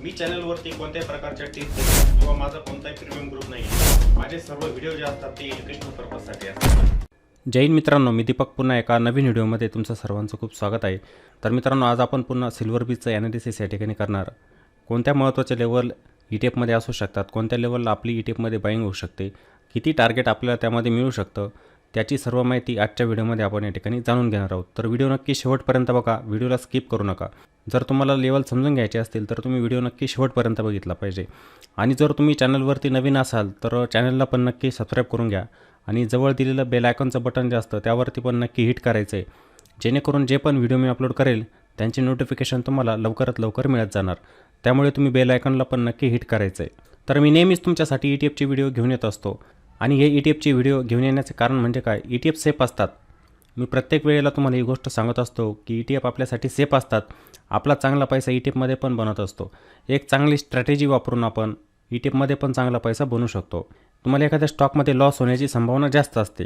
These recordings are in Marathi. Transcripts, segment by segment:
मी चॅनलवरती कोणत्याही प्रकारच्या टिप्स देतो किंवा माझा कोणताही प्रीमियम ग्रुप नाही आहे. माझे सर्व व्हिडिओ जे असतात ते एज्युकेशनल पर्पजसाठी असतात. जय हिंद मित्रांनो, मी दीपक पुन्हा एका नवीन व्हिडिओमध्ये तुमचं सर्वांचं खूप स्वागत आहे. तर मित्रांनो, आज आपण पुन्हा सिल्वर बीजचं ॲनालिसिस या ठिकाणी करणार. कोणत्या महत्त्वाच्या लेवल ETF मध्ये असू शकतात, कोणत्या लेवलला आपली ETF मध्ये बाईंग होऊ शकते, किती टार्गेट आपल्याला त्यामध्ये मिळू शकतं, त्याची सर्व माहिती आजच्या व्हिडिओमध्ये आपण या ठिकाणी जाणून घेणार आहोत. तर व्हिडिओ नक्की शेवटपर्यंत बघा, व्हिडिओला स्किप करू नका. जर तुम्हाला लेवल समजून घ्यायचे असतील तर तुम्ही व्हिडिओ नक्की शेवटपर्यंत बघितला पाहिजे. आणि जर तुम्ही चॅनलवरती नवीन असाल तर चॅनलला पण नक्की सबस्क्राईब करून घ्या आणि जवळ दिलेलं बेल आयकॉनचं बटन जे असतं त्यावरती पण नक्की हिट करायचं आहे, जेणेकरून जे पण व्हिडिओ मी अपलोड करेल त्यांची नोटिफिकेशन तुम्हाला लवकरात लवकर मिळत जाणार. त्यामुळे तुम्ही बेल आयकॉनला पण नक्की हिट करायचं आहे. तर मी नेहमीच तुमच्यासाठी ETF ची व्हिडिओ घेऊन येत असतो आणि हे ETF ची व्हिडिओ घेऊन येण्याचे कारण म्हणजे काय, ETF सेफ असतात. मी प्रत्येक वेळेला तुम्हाला ही गोष्ट सांगत असतो की ETF आपल्यासाठी सेफ असतात. आपला चांगला पैसा ETF मध्ये पण बनत असतो. एक चांगली स्ट्रॅटेजी वापरून आपण ETF मध्ये पण चांगला पैसा बनवू शकतो. तुम्हाला एखाद्या स्टॉकमध्ये लॉस होण्याची संभावना जास्त असते,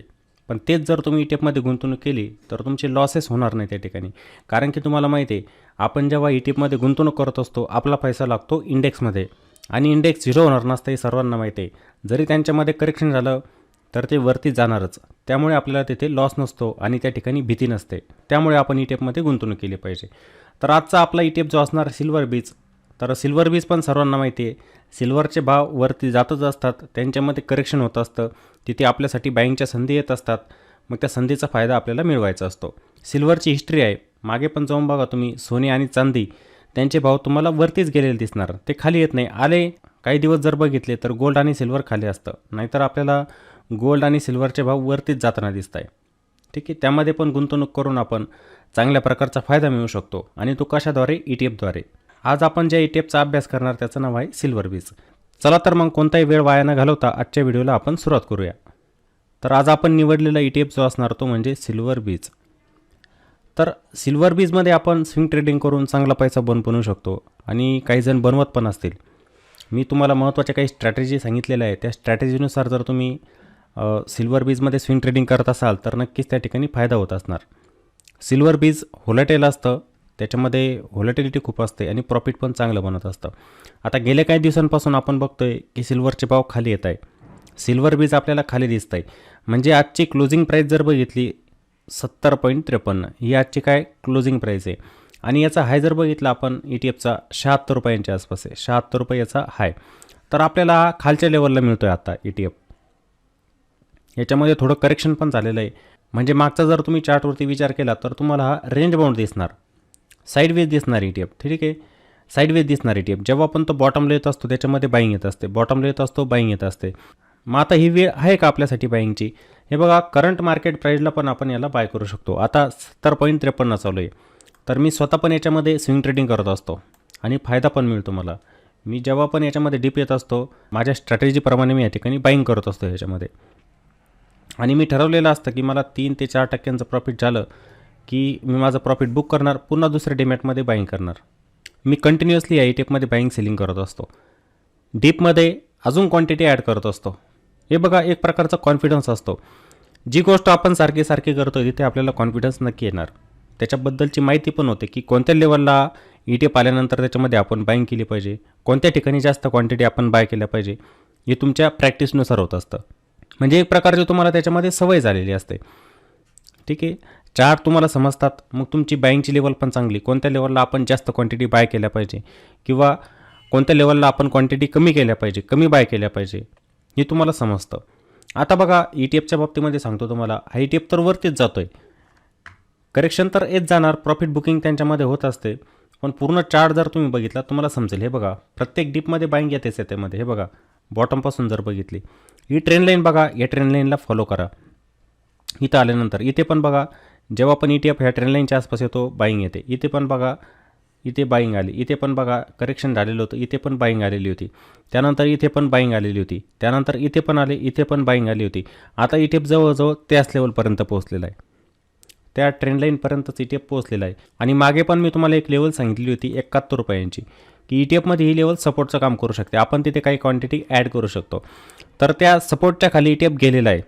पण तेच जर तुम्ही ETF मध्ये गुंतवणूक केली तर तुमचे लॉसेस होणार नाही त्या ठिकाणी. कारण की तुम्हाला माहिती आहे, आपण जेव्हा ETF मध्ये गुंतवणूक करत असतो आपला पैसा लागतो इंडेक्समध्ये आणि इंडेक्स झिरो होणार नसतं हे सर्वांना माहिती आहे. जरी त्यांच्यामध्ये करेक्शन झालं तर ते वरती जाणारच. त्यामुळे आपल्याला तिथे लॉस नसतो आणि त्या ठिकाणी भीती नसते. त्यामुळे आपण ETF मध्ये गुंतवणूक केली पाहिजे. तर आजचा आपला ETF जो असणार सिल्वर बीज. तर सिल्वर बीज पण सर्वांना माहिती आहे, सिल्वरचे भाव वरती जातच असतात, त्यांच्यामध्ये करेक्शन होत असतं, तिथे आपल्यासाठी बाईंगच्या संधी येत असतात. मग त्या संधीचा फायदा आपल्याला मिळवायचा असतो. सिल्वरची हिस्ट्री आहे, मागे पण जाऊन बघा तुम्ही, सोने आणि चांदी त्यांचे भाव तुम्हाला वरतीच गेलेले दिसणार, ते खाली येत नाही. आले काही दिवस जर बघितले तर गोल्ड आणि सिल्वर खाली असतं, नाहीतर आपल्याला गोल्ड आणि सिल्वरचे भाव वरतीच जाताना दिसत आहे. ठीक आहे, त्यामध्ये पण गुंतवणूक करून आपण चांगल्या प्रकारचा फायदा मिळवू शकतो आणि तो कशाद्वारे, ETFद्वारे. आज आपण ज्या ETFचा अभ्यास करणार त्याचं नाव आहे सिल्वर बीज. चला तर मग कोणताही वेळ वाया न घालवता आजच्या व्हिडिओला आपण सुरुवात करूया. तर आज आपण निवडलेला ETF जो असणार तो म्हणजे सिल्वर बीज. तर सिल्वर बीजमध्ये आपण स्विंग ट्रेडिंग करून चांगला पैसा बनवू शकतो आणि काही जण बनवत पण असतील. मी तुम्हाला महत्त्वाच्या काही स्ट्रॅटेजी सांगितलेल्या आहे, त्या स्ट्रॅटेजीनुसार जर तुम्ही सिल्वर बीजमध्ये स्विंग ट्रेडिंग करत असाल तर नक्कीच त्या ठिकाणी फायदा होत असणार. सिल्वर बीज व्होलेटाईल असतं, त्याच्यामध्ये व्होलेटिलिटी खूप असते आणि प्रॉफिट पण चांगलं बनत असतं. आता गेल्या काही दिवसांपासून आपण बघतोय की सिल्वरचे भाव खाली येत आहे, सिल्वर बीज आपल्याला खाली दिसत आहे. म्हणजे आजची क्लोजिंग प्राईस जर बघितली 70.53 ही आजची काय क्लोजिंग प्राईस आहे आणि याचा हाय जर बघितला आपण ETFचा 76 रुपयांच्या आसपास आहे, 76 रुपये याचा हाय. तर आपल्याला हा खालच्या लेवलला मिळतो आहे आता ETF. याच्यामध्ये थोडं करेक्शन पण झालेलं आहे. म्हणजे मागचा जर तुम्ही चार्टवरती विचार केला तर तुम्हाला हा रेंज बाउंड दिसणार, साईडवेज दिसणार ETF. ठीक आहे, साईडवेज दिसणार ETF. जेव्हा पण तो बॉटमला येत असतो त्याच्यामध्ये बाईंग येत असते, बॉटमला येत असतो बाईंग येत असते. मग आता ही वेळ आहे का आपल्यासाठी बाईंगची? हे बघा, करंट मार्केट प्राईजला पण आपण याला बाय करू शकतो. आता 70.53 चालू आहे. तर मी स्वतः पण याच्यामध्ये स्विंग ट्रेडिंग करत असतो आणि फायदा पण मिळतो मला. मी जेव्हा पण याच्यामध्ये डिप येत असतो माझ्या स्ट्रॅटेजीप्रमाणे मी या ठिकाणी बाईंग करत असतो याच्यामध्ये. आणि मी ठरवलेलं असतं की मला 3 ते 4% प्रॉफिट झालं की मी माझं प्रॉफिट बुक करणार, पुन्हा दुसऱ्या डीमॅटमध्ये बाईंग करणार. मी कंटिन्युअसली या ETFमध्ये बाईंग सेलिंग करत असतो. डीपमध्ये अजून क्वांटिटी ॲड करत असतो. हे बघा, एक प्रकारचा कॉन्फिडन्स असतो. जी गोष्ट आपण सारखी सारखी करतो तिथे आपल्याला कॉन्फिडन्स नक्की येणार. त्याच्याबद्दलची माहिती पण होते की कोणत्या लेवलला ETF आल्यानंतर त्याच्यामध्ये आपण बाईंग केली पाहिजे, कोणत्या ठिकाणी जास्त क्वांटिटी आपण बाय केल्या पाहिजे, हे तुमच्या प्रॅक्टिसनुसार होत असतं. म्हणजे एक प्रकारची तुम्हाला त्याच्यामध्ये सवय झालेली असते. ठीक आहे, चार्ट तुम्हाला समजतात, मग तुमची बाईंगची लेवल पण चांगली, कोणत्या लेवलला आपण जास्त क्वांटिटी बाय केल्या पाहिजे किंवा कोणत्या लेवलला आपण क्वांटिटी कमी केल्या पाहिजे, कमी बाय केल्या पाहिजे, हे तुम्हाला समजतं. आता बघा, ETFच्या बाबतीमध्ये सांगतो तुम्हाला, हा ETF तर वरतीच जातो आहे, करेक्शन तर येत जाणार, प्रॉफिट बुकिंग त्यांच्यामध्ये होत असते, पण पूर्ण चार्ट जर तुम्ही बघितला तुम्हाला समजेल. हे बघा, प्रत्येक डीपमध्ये बाईंग येतेच त्यामध्ये. हे बघा, बॉटमपासून जर बघितली ही ट्रेंड लाईन बघा, या ट्रेंड लाईनला फॉलो करा. इथं आल्यानंतर इथे पण बघा, जेव्हा पण ETF ह्या ट्रेंड लाईनच्या आसपास येतो बाईंग येते. इथे पण बघा, इथे बाईंग आली, इथे पण बघा करेक्शन झालेलं होतं, इथे पण बाईंग आलेली होती, त्यानंतर इथे पण बाईंग आलेली होती, त्यानंतर इथे पण आले, इथे पण बाईंग आली होती. आता ETF जवळजवळ त्याच लेवलपर्यंत पोहोचलेला आहे, त्या ट्रेंड लाईनपर्यंतच ETF पोहोचलेला आहे. आणि मागे पण मी तुम्हाला एक लेवल सांगितली होती 71 रुपयांची, की ETFमध्ये ही लेवल सपोर्टचं काम करू शकते, आपण तिथे काही क्वांटिटी ॲड करू शकतो. तर त्या सपोर्टच्या खाली ETF गेलेला आहे.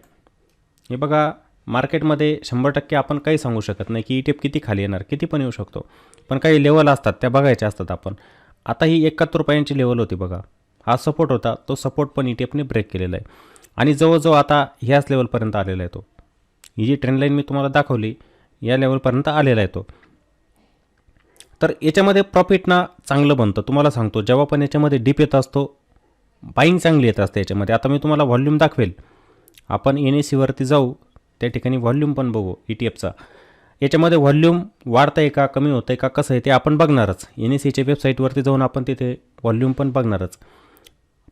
हे बघा, मार्केटमध्ये 100% आपण काही सांगू शकत नाही की ETF किती खाली येणार, किती पण येऊ शकतो, पण काही लेवल असतात त्या बघायच्या असतात आपण. आता ही 71 रुपयांची लेवल होती बघा, हा सपोर्ट होता, तो सपोर्ट पण ETF ने ब्रेक केलेला आहे आणि जवळजवळ आता ह्याच लेवलपर्यंत आलेला आहे तो. ही जी ट्रेंड लाईन मी तुम्हाला दाखवली या लेवलपर्यंत आलेला आहे तो. तर याच्यामध्ये प्रॉफिट ना चांगलं बनतं, तुम्हाला सांगतो. जेव्हा पण याच्यामध्ये डीप येत असतो बाईंग चांगली येत असते याच्यामध्ये. आता मी तुम्हाला व्हॉल्यूम दाखवेल, आपण NSE वरती जाऊ, त्या ठिकाणी व्हॉल्यूम पण बघू ETFचा. याच्यामध्ये व्हॉल्यूम वाढतं आहे का कमी होतं आहे का कसं आहे ते आपण बघणारच. NSEच्या वेबसाईटवरती जाऊन आपण तिथे व्हॉल्यूम पण बघणारच.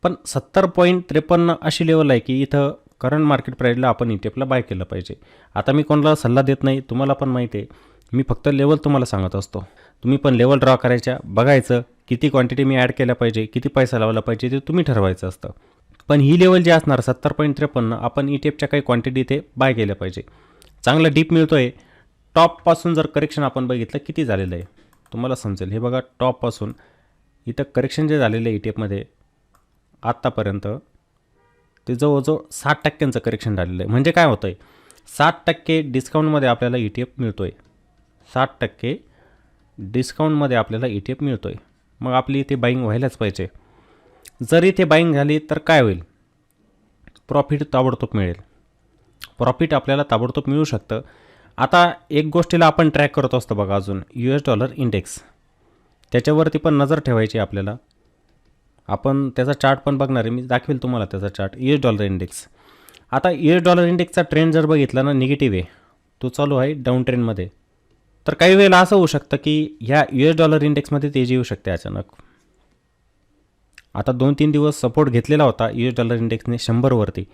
पण 70.53 अशी लेवल आहे की इथं करंट मार्केट प्राईजला आपण ETFला बाय केलं पाहिजे. आता मी कोणाला सल्ला देत नाही, तुम्हाला पण माहिती आहे, मी फक्त लेवल तुम्हाला सांगत असतो. तुम्ही पण लेवल ड्रॉ करायच्या, बघायचं किती क्वांटिटी मी ॲड केल्या पाहिजे, किती पैसा लावला पाहिजे ते तुम्ही ठरवायचं असतं. पण ही लेवल जी असणार 70.53 आपण ETFच्या काही क्वांटिटी इथे बाय केल्या पाहिजे. चांगला डीप मिळतो आहे. टॉपपासून जर करेक्शन आपण बघितलं किती झालेलं आहे तुम्हाला समजेल. हे बघा, टॉपपासून इथं करेक्शन जे झालेलं आहे ETFमध्ये आत्तापर्यंत ते जवळजवळ 60% करेक्शन झालेलं आहे. म्हणजे काय होतं आहे, 60% डिस्काउंटमध्ये आपल्याला ETF मिळतो आहे. 60% डिस्काउंटमध्ये आपल्याला ETF मिळतो आहे. मग आपली इथे बाईंग व्हायलाच पाहिजे. जर इथे बाईंग झाली तर काय होईल, प्रॉफिट ताबडतोब मिळेल. प्रॉफिट आपल्याला ताबडतोब मिळू शकतं. आता एक गोष्टीला आपण ट्रॅक करत असतो बघा अजून, US डॉलर इंडेक्स, त्याच्यावरती पण नजर ठेवायची आपल्याला. आपण त्याचा चार्ट पण बघणार आहे, मी दाखवेल तुम्हाला त्याचा चार्ट. US डॉलर इंडेक्स, आता US डॉलर इंडेक्सचा ट्रेंड जर बघितला ना, निगेटिव्ह आहे, तो चालू आहे डाऊन ट्रेंडमध्ये. तर काही वेळेला असं होऊ शकतं की ह्या US डॉलर इंडेक्समध्ये तेजी येऊ शकते अचानक. आता 2-3 दिवस सपोर्ट घेतलेला होता US डॉलर इंडेक्सने 100 वरती,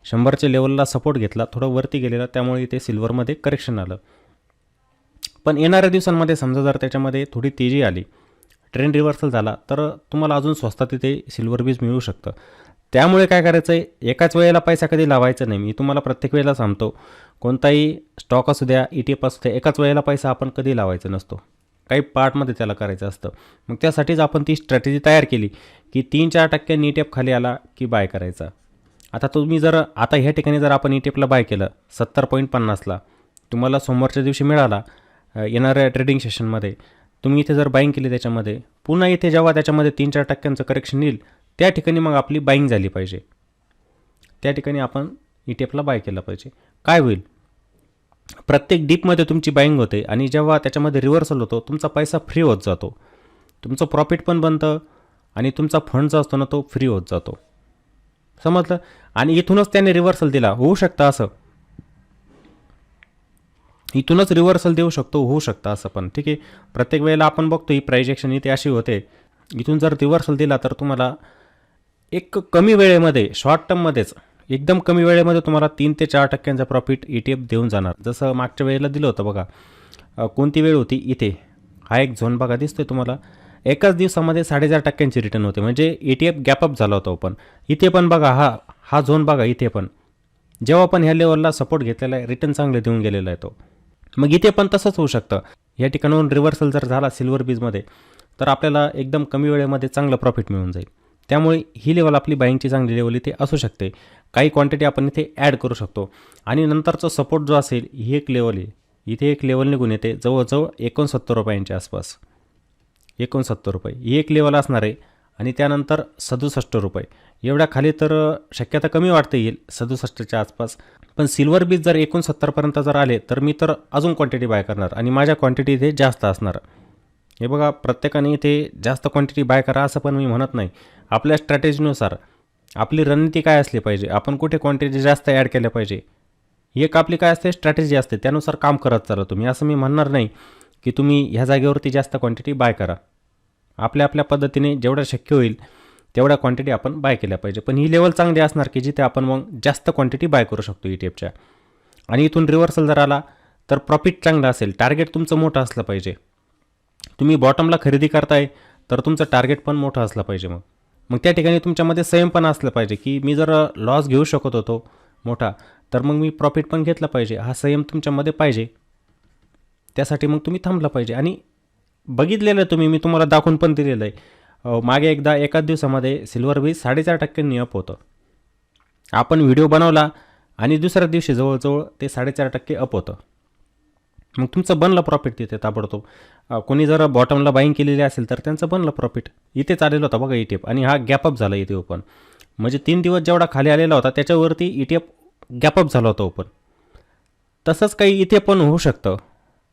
100च्या लेवलला सपोर्ट घेतला, थोडं वरती गेलेला, त्यामुळे इथे सिल्वरमध्ये करेक्शन आलं. पण येणाऱ्या दिवसांमध्ये समजा जर त्याच्यामध्ये थोडी तेजी आली, ट्रेंड रिव्हर्सल झाला, तर तुम्हाला अजून स्वस्तात इथे सिल्वर बीज मिळू शकतं. त्यामुळे काय करायचं आहे, एकाच वेळेला पैसा कधी लावायचा नाही. मी तुम्हाला प्रत्येक वेळेला सांगतो, कोणताही स्टॉक असू द्या, ETF असू द्या, एकाच वेळेला पैसा आपण कधी लावायचा नसतो, काही पार्टमध्ये त्याला करायचं असतं. मग त्यासाठीच आपण ती स्ट्रॅटेजी तयार केली की 3-4% ETF खाली आला की बाय करायचा. आता तुम्ही जर आता ह्या ठिकाणी जर आपण ETFला बाय केलं 70.50ला, तुम्हाला सोमवारच्या दिवशी मिळाला, येणाऱ्या ट्रेडिंग सेशनमध्ये तुम्ही इथे जर बाईंग केली त्याच्यामध्ये, पुन्हा इथे जेव्हा त्याच्यामध्ये 3-4% करेक्शन येईल त्या ठिकाणी मग आपली बाईंग झाली पाहिजे. त्या ठिकाणी आपण ETFला बाय केलं पाहिजे. काय होईल, प्रत्येक डीपमध्ये तुमची बाईंग होते आणि जेव्हा त्याच्यामध्ये रिव्हर्सल होतो तुमचा पैसा फ्री होत जातो, तुमचं प्रॉफिट पण बनतं आणि तुमचा फंड जो असतो ना तो फ्री होत जातो. समजलं. आणि इथूनच त्याने रिव्हर्सल दिला, होऊ शकतं असं, इथूनच रिव्हर्सल देऊ शकतो, होऊ शकतं असं पण. ठीक आहे, प्रत्येक वेळेला आपण बघतो ही प्राइस ॲक्शन इथे अशी होते. इथून जर रिव्हर्सल दिला तर तुम्हाला एक कमी वेळेमध्ये, शॉर्ट टर्ममध्येच एकदम कमी वेळेमध्ये तुम्हाला 3 ते 4% प्रॉफिट ETF देऊन जाणार. जसं मागच्या वेळेला दिलं होतं बघा, कोणती वेळ होती, इथे हा एक झोन बघा दिसतोय तुम्हाला, एकाच दिवसामध्ये 4.5% रिटर्न होते. म्हणजे ETF गॅपअप झाला होता ओपन. इथे पण बघा, हा झोन बघा, इथे पण जेव्हा पण ह्या लेवलला सपोर्ट घेतलेला आहे, रिटर्न चांगले देऊन गेलेला आहे तो. मग इथे पण तसंच होऊ शकतं. या ठिकाणाहून रिव्हर्सल जर झाला सिल्वर बीजमध्ये तर आपल्याला एकदम कमी वेळेमध्ये चांगलं प्रॉफिट मिळून जाईल. त्यामुळे ही लेवल आपली बाईंगची चांगली लेवल इथे असू शकते. काही क्वांटिटी आपण इथे ॲड करू शकतो. आणि नंतरचा सपोर्ट जो असेल, ही एक लेवल आहे, इथे एक लेवल निघून येते जवळजवळ 69 रुपयांच्या आसपास. 69 रुपये ही एक लेवल असणार आहे. आणि त्यानंतर 67 रुपये, एवढ्या खाली तर शक्यता कमी वाटते येईल 67च्या आसपास. पण सिल्वर बीज जर 69पर्यंत जर आले तर मी तर अजून क्वांटिटी बाय करणार आणि माझ्या क्वांटिटी इथे जास्त असणार. हे बघा, प्रत्येकाने इथे जास्त क्वांटिटी बाय करा असं पण मी म्हणत नाही. आपल्या स्ट्रॅटेजीनुसार आपली रणनीती काय असली पाहिजे, आपण कुठे क्वांटिटी जास्त ॲड केल्या पाहिजे, ही एक आपली काय असते स्ट्रॅटेजी असते, त्यानुसार काम करत चाला तुम्ही. असं मी म्हणणार नाही की तुम्ही ह्या जागेवरती जास्त क्वांटिटी बाय करा. आपल्या आपल्या पद्धतीने जेवढं शक्य होईल तेवढ्या क्वांटिटी आपण बाय केल्या पाहिजे. पण ही लेवल चांगली असणार की जिथे आपण मग जास्त क्वांटिटी बाय करू शकतो ETFच्या. आणि इथून रिव्हर्सल जर आला तर प्रॉफिट चांगलं असेल, टार्गेट तुमचं मोठं असलं पाहिजे. तुम्ही बॉटमला खरेदी करताय तर तुमचं टार्गेट पण मोठं असलं पाहिजे. मग त्या ठिकाणी तुमच्यामध्ये संयम पण असलं पाहिजे की मी जर लॉस घेऊ शकत होतो मोठा तर मग मी प्रॉफिट पण घेतलं पाहिजे, हा संयम तुमच्यामध्ये पाहिजे. त्यासाठी मग तुम्ही थांबलं पाहिजे. आणि बघितलेलं तुम्ही, मी तुम्हाला दाखवून पण दिलेलं आहे, मागे एकदा एकाच दिवसामध्ये सिल्वर बीज 4.5% अप होतं. आपण व्हिडिओ बनवला आणि दुसऱ्या दिवशी जवळजवळ ते 4.5% अप होतं. मग तुमचं बनलं प्रॉफिट तिथे ताबडतोब. कोणी जर बॉटमला बाईंग केलेली असेल तर त्यांचं बनलं प्रॉफिट. इथेच आलेलं होतं बघा ETF आणि हा गॅपअप झाला इथे ओपन. म्हणजे 3 दिवस जेवढा खाली आलेला होता त्याच्यावरती ETF गॅपअप झाला होता ओपन. तसंच काही इथे पण होऊ शकतं.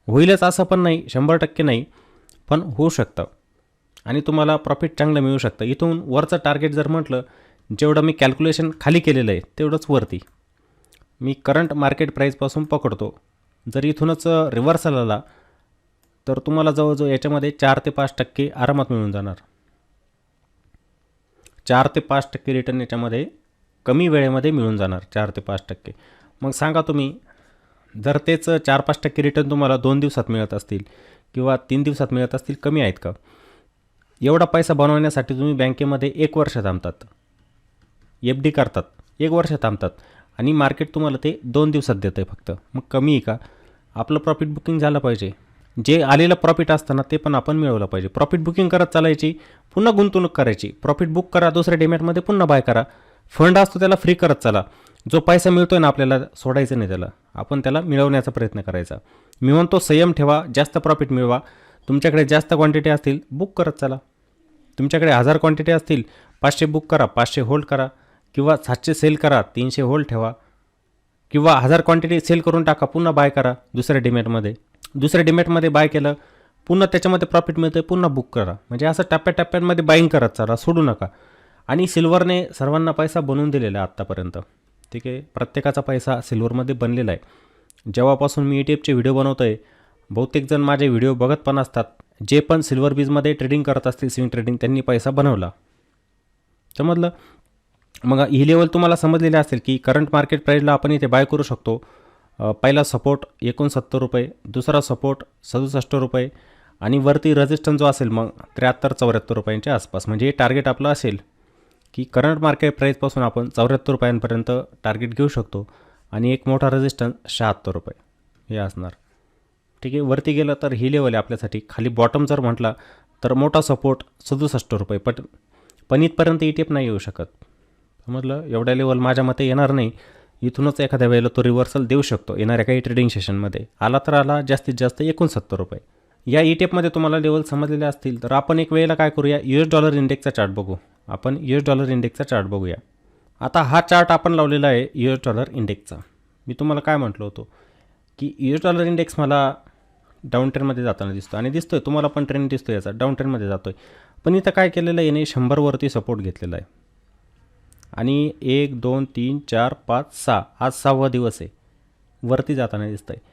होईलच असं पण नाही, 100% नाही, पण होऊ शकतं आणि तुम्हाला प्रॉफिट चांगलं मिळू शकतं. इथून वरचं टार्गेट जर म्हटलं, जेवढं मी कॅल्क्युलेशन खाली केलेलं आहे तेवढंच वरती मी करंट मार्केट प्राईसपासून पकडतो. जर इथूनच रिव्हर्सल आला तर तुम्हाला जवळजवळ याच्यामध्ये 4 ते 5% आरामात मिळून जाणार. 4 ते 5% रिटर्न याच्यामध्ये कमी वेळेमध्ये मिळून जाणार. 4 ते 5%. मग सांगा तुम्ही, जर तेच 4-5% रिटर्न तुम्हाला 2 दिवसात मिळत असतील किंवा 3 दिवसात मिळत असतील, कमी आहेत का? एवढा पैसा बनवण्यासाठी तुम्ही बँकेमध्ये 1 वर्ष थांबतात, FD करतात, 1 वर्ष थांबतात आणि मार्केट तुम्हाला ते 2 दिवसात देतं आहे फक्त. मग कमी आहे का? आपलं प्रॉफिट बुकिंग झालं पाहिजे. जे आलेलं प्रॉफिट असताना ते पण आपण मिळवलं पाहिजे. प्रॉफिट बुकिंग करत चालायची, पुन्हा गुंतवणूक करायची. प्रॉफिट बुक करा, दुसऱ्या डिमॅटमध्ये पुन्हा बाय करा. फंड असतो त्याला फ्री करत चला. जो पैसा मिळतोय ना आपल्याला सोडायचं नाही त्याला, आपण त्याला मिळवण्याचा प्रयत्न करायचा. मी म्हणतो संयम ठेवा, जास्त प्रॉफिट मिळवा. तुमच्याकडे जास्त क्वांटिटी असतील बुक करत चला. तुमच्याकडे 1000 क्वांटिटी असतील, 500 बुक करा, 500 होल्ड करा किंवा 700 सेल करा, 300 होल्ड ठेवा किंवा 1000 क्वांटिटी सेल करून टाका, पुन्हा बाय करा दुसऱ्या डिमॅटमध्ये. दुसऱ्या डिमॅटमध्ये बाय केलं, पुन्हा त्याच्यामध्ये प्रॉफिट मिळतं आहे, पुन्हा बुक करा. म्हणजे असं टप्प्याटप्प्यांमध्ये बाईंग करत चला, सोडू नका. आणि सिल्वरने सर्वांना पैसा बनवून दिलेला आहे आत्तापर्यंत. ठीक आहे, प्रत्येकाचा पैसा सिल्वरमध्ये बनलेला आहे. जेव्हापासून मी ETFचे व्हिडिओ बनवतो आहे, बहुतेक जण माझे व्हिडिओ बघत पण असतात. जे पण सिल्वर बीजमध्ये ट्रेडिंग करत असतील, स्विंग ट्रेडिंग, त्यांनी पैसा बनवला. समजलं? मग ही लेवल तुम्हाला समजलेली असेल की करंट मार्केट प्राईजला आपण इथे बाय करू शकतो. पहिला सपोर्ट 69 रुपये, दुसरा सपोर्ट 67 रुपये आणि वरती रेजिस्टन्स जो असेल मग 73-74 रुपयांच्या आसपास. म्हणजे हे टार्गेट आपलं असेल की करंट मार्केट प्राईजपासून आपण 74 रुपयांपर्यंत टार्गेट घेऊ शकतो आणि एक मोठा रेजिस्टन्स 76 रुपये हे असणार. ठीक आहे, वरती गेलं तर ही लेवल आहे आपल्यासाठी. खाली बॉटम जर म्हटला तर मोठा सपोर्ट 67 रुपये. पण इथपर्यंत ETF नाही येऊ शकत. समजलं? एवढ्या लेवल माझ्या मते येणार नाही. इथूनच एखाद्या वेळेला तो रिव्हर्सल देऊ शकतो येणाऱ्या काही ट्रेडिंग सेशनमध्ये. आला तर आला, जास्तीत जास्त 69 रुपये. या ETFमध्ये तुम्हाला लेवल समजलेले असतील तर आपण एक वेळेला काय करूया, US$ इंडेक्सचा चार्ट बघू. आपण US$ इंडेक्सचा चार्ट बघूया. आता हा चार्ट आपण लावलेला आहे US$ इंडेक्सचा. मी तुम्हाला काय म्हटलं होतं की US$ इंडेक्स मला डाऊन ट्रेंडमध्ये जाताना दिसतो आणि दिसतोय तुम्हाला पण, ट्रेंड दिसतो याचा डाऊन ट्रेंडमध्ये जातो आहे. पण इथं काय केलेलं आहे, याने 100 वरती सपोर्ट घेतलेला आहे आणि 1, 2, 3, 4, 5, 6 आज 6वा दिवस आहे, वरती जाताना दिसतं आहे.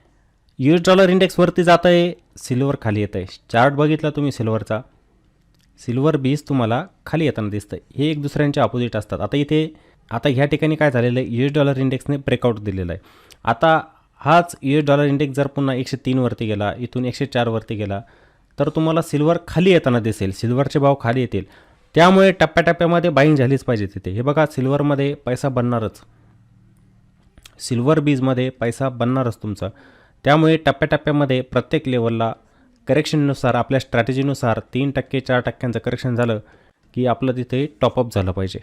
US$ इंडेक्स वरती जात आहे, सिल्वर खाली येत आहे. चार्ट बघितला तुम्ही सिल्वरचा, सिल्वर बीज तुम्हाला खाली येताना दिसतं आहे. हे एक दुसऱ्यांच्या अपोजिट असतात. आता ह्या ठिकाणी काय झालेलं आहे, US$ इंडेक्सने ब्रेकआउट दिलेला आहे. आता हाच US$ इंडेक्स जर पुन्हा 103 वरती गेला, इथून 104 वरती गेला तर तुम्हाला सिल्वर खाली येताना दिसेल, सिल्वरचे भाव खाली येतील. त्यामुळे टप्प्याटप्प्यामध्ये बाईंग झालीच पाहिजे तिथे. हे बघा, सिल्वरमध्ये पैसा बनणारच, सिल्वर बीजमध्ये पैसा बनणारच तुमचा. त्यामुळे टप्प्याटप्प्यामध्ये प्रत्येक लेवलला करेक्शननुसार, आपल्या स्ट्रॅटेजीनुसार 3%, 4%चं करेक्शन झालं की आपलं तिथे टॉपअप झालं पाहिजे.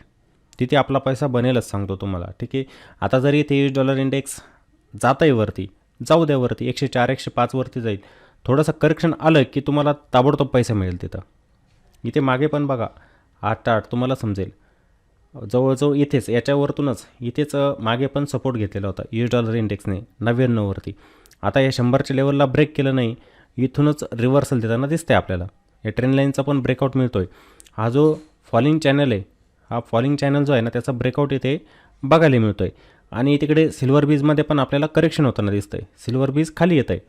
तिथे आपला पैसा बनेलच, सांगतो तुम्हाला. ठीक आहे, आता जरी इथे US$ इंडेक्स जात आहे वरती, जाऊ द्या वरती, 104, 105 वरती जाईल. थोडंसं करेक्शन आलं की तुम्हाला ताबडतोब पैसा मिळेल तिथं. इथे मागे पण बघा, 8 तुम्हाला समजेल. जवळजवळ इथेच, याच्यावरतूनच इथेच मागे पण सपोर्ट घेतलेला होता US$ इंडेक्सने 99 वरती. आता या 100च्या लेवलला ब्रेक केलं नाही, इथूनच रिव्हर्सल देताना दिसते आपल्याला. या ट्रेंड लाईनचा पण ब्रेकआउट मिळतो आहे. हा जो फॉलिंग चॅनल आहे, हा फॉलिंग चॅनल जो आहे ना, त्याचा ब्रेकआउट इथे बघायला मिळतो आहे. आणि तिकडे सिल्वर बीजमध्ये पण आपल्याला करेक्शन होताना दिसतं आहे. सिल्वर बीज खाली येत आहे,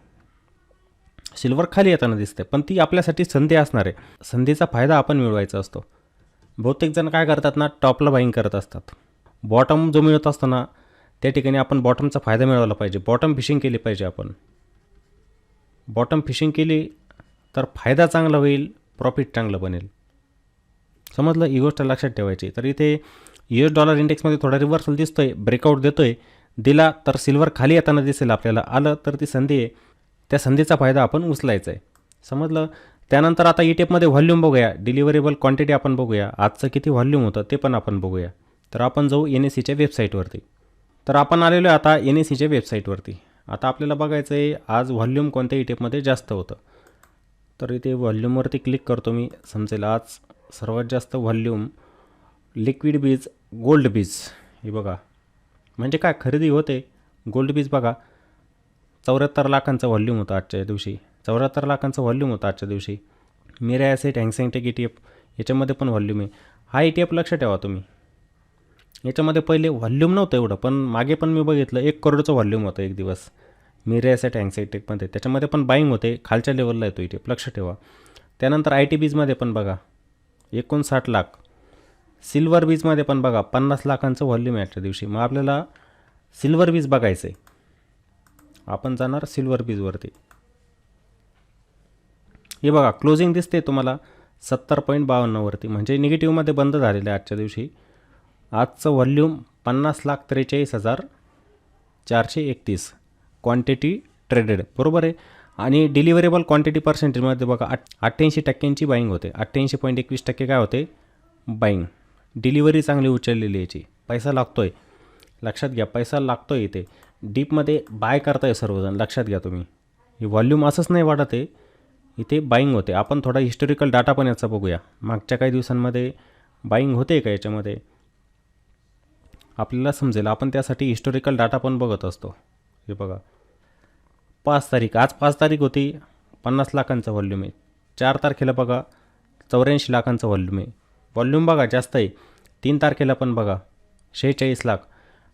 सिल्वर खाली येताना दिसते, पण ती आपल्यासाठी संधी असणार आहे. संधीचा फायदा आपण मिळवायचा असतो. बहुतेक जण काय करतात ना, टॉपला बाईंग करत असतात. बॉटम जो मिळत असतो ना, त्या ठिकाणी आपण बॉटमचा फायदा मिळवला पाहिजे. बॉटम फिशिंग केली पाहिजे आपण. बॉटम फिशिंग केली तर फायदा चांगला होईल, प्रॉफिट चांगलं बनेल. समजलं? ही गोष्ट लक्षात ठेवायची. तर इथे US$ इंडेक्समध्ये थोडा रिव्हर्सल दिसतो आहे, ब्रेकआउट देतो आहे. दिला तर सिल्वर खाली येताना दिसेल आपल्याला. आलं तर ती संधी आहे, त्या संधीचा फायदा आपण उचलायचा आहे. समजलं? त्यानंतर आता ETFमध्ये व्हॉल्यूम बघूया, डिलिव्हरेबल क्वांटिटी आपण बघूया, आजचं किती व्हॉल्यूम होतं ते पण आपण बघूया. तर आपण जाऊ NSEच्या वेबसाईटवरती. तर आपण आलेलो आहे आता NSEच्या वेबसाईटवरती. आता आपल्याला बघायचं आहे आज व्हॉल्यूम कोणत्या ई टी एफमध्ये जास्त होतं. तर इथे व्हॉल्यूमवरती क्लिक करतो मी, समजेल आज सर्वात जास्त व्हॉल्यूम लिक्विड बीज गोल्ड बीज. हे बघा म्हणजे काय खरेदी होते. गोल्ड बीज बघा 74 लाखांचा व्हॉल्यूम होता आजच्या दिवशी. 74 लाखांचा व्हॉल्यूम होता आजच्या दिवशी. मिरा ॲसेट हँगसेंगटेक ई टी एफ याच्यामध्ये पण व्हॉल्यूम आहे. हा ई टी एफ लक्ष ठेवा तुम्ही. याच्यामध्ये पहिले व्हॉल्यूम नव्हतं एवढं, पण मागे पण मी बघितलं 1 करोडचं व्हॉल्यूम होतं एक दिवस मिरा ॲसेट हँगसेंगटेकमध्ये. त्याच्यामध्ये पण बाईंग होते, खालच्या लेवलला येतो ई टी एफ, लक्ष ठेवा. त्यानंतर आय टी बीजमध्ये पण बघा 59 लाख. सिल्वर बीजमध्ये पण बघा 50 लाखांचं व्हॉल्यूम आहे आजच्या दिवशी. मग आपल्याला सिल्वर बीज बघायचं आहे. आपण जाणार सिल्वर बीजवरती. हे बघा क्लोजिंग दिसते तुम्हाला 70.52 वरती, म्हणजे निगेटिव्हमध्ये बंद झालेलं आहे आजच्या दिवशी. आजचं व्हॉल्यूम 50,43,431 क्वांटिटी ट्रेडेड, बरोबर आहे. आणि डिलिव्हरेबल क्वांटिटी पर्सेंटेजमध्ये बघा 88% बाईंग होते. 88.21% काय होते बाईंग. डिलिव्हरी चांगली उचललेली याची. पैसा लागतो आहे, लक्षात घ्या, पैसा लागतो आहे. इथे डीपमध्ये बाय करताय सर्वजण, लक्षात घ्या तुम्ही. हे व्हॉल्यूम असंच नाही वाढत आहे, इथे बाईंग होते. आपण थोडा हिस्टोरिकल डाटा पण याचा बघूया. मागच्या काही दिवसांमध्ये बाईंग होते का याच्यामध्ये आपल्याला समजेल. आपण त्यासाठी हिस्टोरिकल डाटा पण बघत असतो. हे बघा 5 तारीख, आज 5 तारीख होती, 50 लाखांचा व्हॉल्यूम आहे. 4 तारखेला बघा 84 लाखांचा व्हॉल्यूम आहे. व्हॉल्यूम बघा जास्त आहे. 3 तारखेला पण बघा 46 लाख.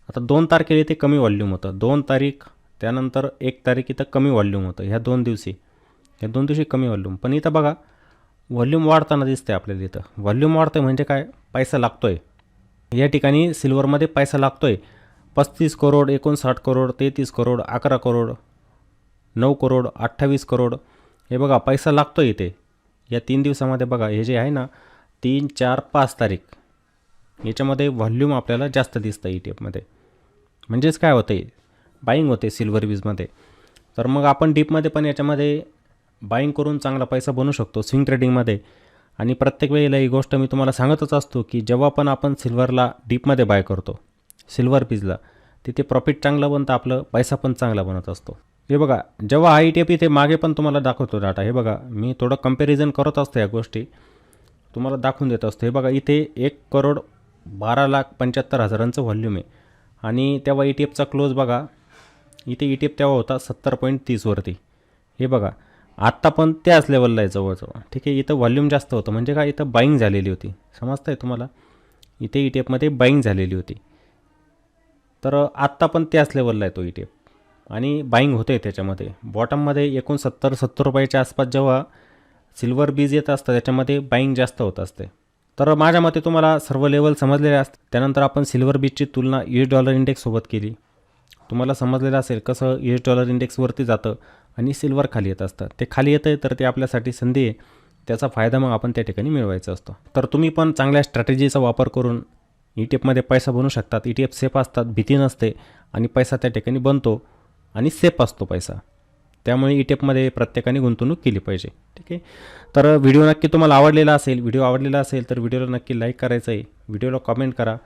आता 2 तारखेला इथे कमी व्हॉल्यूम होतं. 2 तारीख त्यानंतर 1 तारीख इथं कमी व्हॉल्यूम होतं. ह्या 2 दिवशी कमी व्हॉल्यूम. पण इथं बघा व्हॉल्यूम वाढताना दिसते आपल्याला. इथं व्हॉल्यूम वाढतं म्हणजे काय, पैसा लागतो आहे. या ठिकाणी सिल्वरमध्ये पैसा लागतो आहे. 35 करोड, 59 करोड, 33 करोड, 11 करोड, 9 करोड, 28 करोड. हे बघा पैसा लागतो आहे इथे या 3 दिवसामध्ये. बघा हे जे आहे ना 3, 4, 5 तारीख याच्यामध्ये व्हॉल्यूम आपल्याला जास्त दिसतं ई टी एफमध्ये. म्हणजेच काय होतं आहे, बाईंग होते सिल्वर बीजमध्ये. तर मग आपण डीपमध्ये पण याच्यामध्ये बाईंग करून चांगला पैसा बनवू शकतो स्विंग ट्रेडिंगमध्ये. आणि प्रत्येक वेळेला ही गोष्ट मी तुम्हाला सांगतच असतो की जेव्हा पण आपण सिल्वरला डीपमध्ये बाय करतो, सिल्वर बीजला, तिथे प्रॉफिट चांगलं बनतं आपलं, पैसा पण चांगला बनत असतो. हे बघा जेव्हा हा ई टी एफ इथे मागे पण तुम्हाला दाखवतो डाटा. हे बघा मी थोडं कंपॅरिझन करत असतो, या गोष्टी तुम्हाला दाखवून देत असतो. हे बघा इथे 1,12,75,000 व्हॉल्यूम आहे. आणि तेव्हा ई टी एफचा क्लोज बघा, इथे ई टी एफ तेव्हा होता 70.30 वरती. हे बघा आत्ता पण त्याच लेवलला आहे जवळजवळ, ठीक आहे. इथं व्हॉल्यूम जास्त होतं म्हणजे काय, इथं बाईंग झालेली होती, समजतं आहे तुम्हाला. इथे ई टी एफमध्ये बाईंग झालेली होती. तर आत्ता पण त्याच लेवलला आहे तो ई टी एफ आणि बाईंग होते त्याच्यामध्ये. बॉटममध्ये 69-70 रुपयाच्या आसपास जेव्हा सिल्वर बीज येत असतं त्याच्यामध्ये बाईंग जास्त होत असते. तर माझ्या मते तुम्हाला सर्व लेवल समजलेले असते. त्यानंतर आपण सिल्वर बीजची तुलना US$ इंडेक्ससोबत केली. तुम्हाला समजलेलं असेल कसं US$ इंडेक्सवरती जातं आणि सिल्वर खाली येत असतं. ते खाली येतं आहे तर ते आपल्यासाठी संधी आहे, त्याचा फायदा मग आपण त्या ठिकाणी मिळवायचा असतो. तर तुम्ही पण चांगल्या स्ट्रॅटेजीचा वापर करून ई टी एफमध्ये पैसा बनवू शकतात. ई टी एफ सेफ असतात, भीती नसते आणि पैसा त्या ठिकाणी बनतो आणि सेफ असतो पैसा. त्यामुळे ई टी एफमध्ये प्रत्येकाने गुंतवणूक केली पाहिजे, ठीक आहे. तर व्हिडिओ नक्की तुम्हाला आवडलेला असेल. व्हिडिओ आवडलेला असेल तर व्हिडिओला नक्की लाईक करायचं आहे, व्हिडिओला कमेंट करा.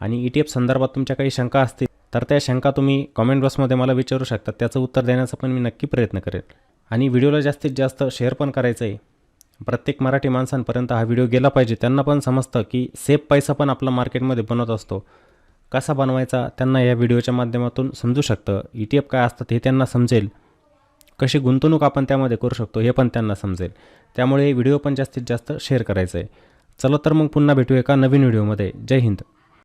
आणि ई टी एफ संदर्भात तुमच्या काही शंका असतील तर त्या शंका तुम्ही कमेंट बॉक्समध्ये मला विचारू शकता. त्याचं उत्तर देण्याचा पण मी नक्की प्रयत्न करेन. आणि व्हिडिओला जास्तीत जास्त शेअर पण करायचं आहे. प्रत्येक मराठी माणसांपर्यंत हा व्हिडिओ गेला पाहिजे. त्यांना पण समजतं की सेफ पैसा पण आपला मार्केटमध्ये बनवत असतो. कसा बनवायचा त्यांना या व्हिडिओच्या माध्यमातून समजू शकतं. ई टी एफ काय असतात हे त्यांना समजेल. कशी गुंतवणूक आपण त्यामध्ये करू शकतो हे पण त्यांना समजेल. त्यामुळे व्हिडिओ पण जास्तीत जास्त शेअर करायचा आहे. चला तर मग पुन्हा भेटू एका नवीन व्हिडिओमध्ये. जय हिंद.